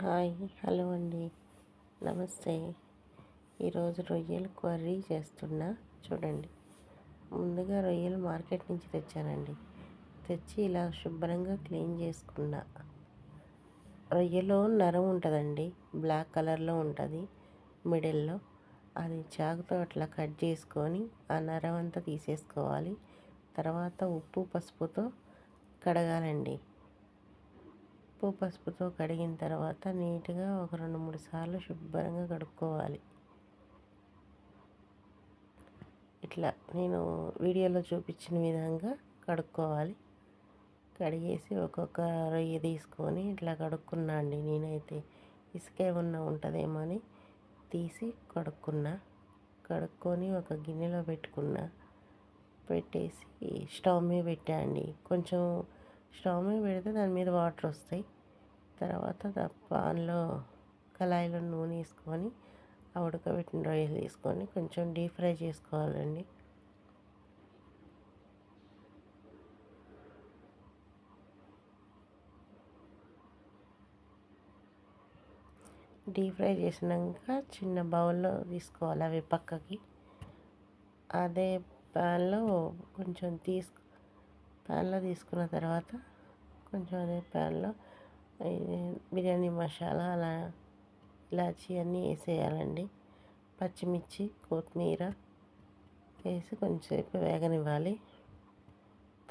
Hi hello అండి, నమస్తే. ఈరోజు రొయ్యలు కర్రీ చేస్తున్నా. చూడండి, ముందుగా రొయ్యలు మార్కెట్ నుంచి తెచ్చానండి. తెచ్చి ఇలా శుభ్రంగా క్లీన్ చేసుకున్నా. రొయ్యలో నరం ఉంటుందండి, బ్లాక్ కలర్లో ఉంటుంది మిడిల్లో. అది చాకుతో అట్లా కట్ చేసుకొని ఆ నరం అంతా తీసేసుకోవాలి. తర్వాత ఉప్పు పసుపుతో కడగాలండి. ఉప్పు పసుపుతో కడిగిన తర్వాత నీట్గా ఒక 2-3 సార్లు శుభ్రంగా కడుక్కోవాలి. ఇట్లా నేను వీడియోలో చూపించిన విధంగా కడుక్కోవాలి. కడిగేసి ఒక్కొక్క రొయ్య తీసుకొని ఇట్లా కడుక్కున్నా అండి. నేనైతే ఇసుక ఏమన్నా ఉంటుందేమో అని తీసి కడుక్కొని ఒక గిన్నెలో పెట్టేసి స్టవ్ మీద పెట్టా అండి. కొంచెం స్టవ్ మీద పెడితే దాని మీద వాటర్ వస్తాయి. తర్వాత పాన్లో కళాయిలో నూనె వేసుకొని ఆ ఉడకబెట్టిన రొయ్యలు తీసుకొని కొంచెం డీప్ ఫ్రై చేసుకోవాలండి. డీప్ ఫ్రై చేసినాక చిన్న బౌల్లో తీసుకోవాలి అవి పక్కకి. అదే ప్యాన్లో తీసుకున్న తర్వాత కొంచెం అదే ప్యాన్లో బిర్యానీ మసాలా ఇలాచి అన్నీ వేసేయాలండి. పచ్చిమిర్చి, కొత్తిమీర వేసి కొంచెంసేపు వేగనివ్వాలి.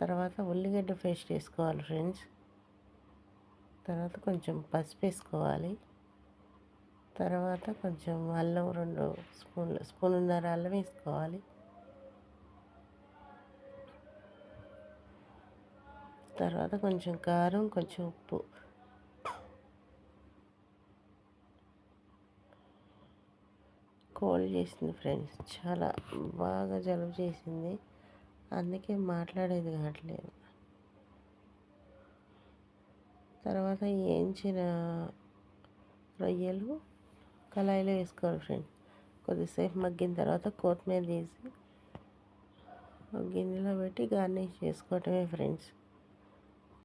తర్వాత ఉల్లిగడ్డ పేస్ట్ వేసుకోవాలి ఫ్రెండ్స్. తర్వాత కొంచెం పసుపు వేసుకోవాలి. తర్వాత కొంచెం అల్లం 2 స్పూన్లున్నర అల్లం వేసుకోవాలి. తర్వాత కొంచెం కారం, కొంచెం ఉప్పు. కోల్డ్ చేసింది ఫ్రెండ్స్, చాలా బాగా జలుబు చేసింది, అందుకే మాట్లాడేది కావట్లేదు. తర్వాత వేయించిన రొయ్యలు కళాయిలో వేసుకోవాలి ఫ్రెండ్స్. కొద్దిసేపు మగ్గిన తర్వాత కొత్తిమీర తీసి గిన్నెలో పెట్టి గార్నిష్ చేసుకోవటమే ఫ్రెండ్స్.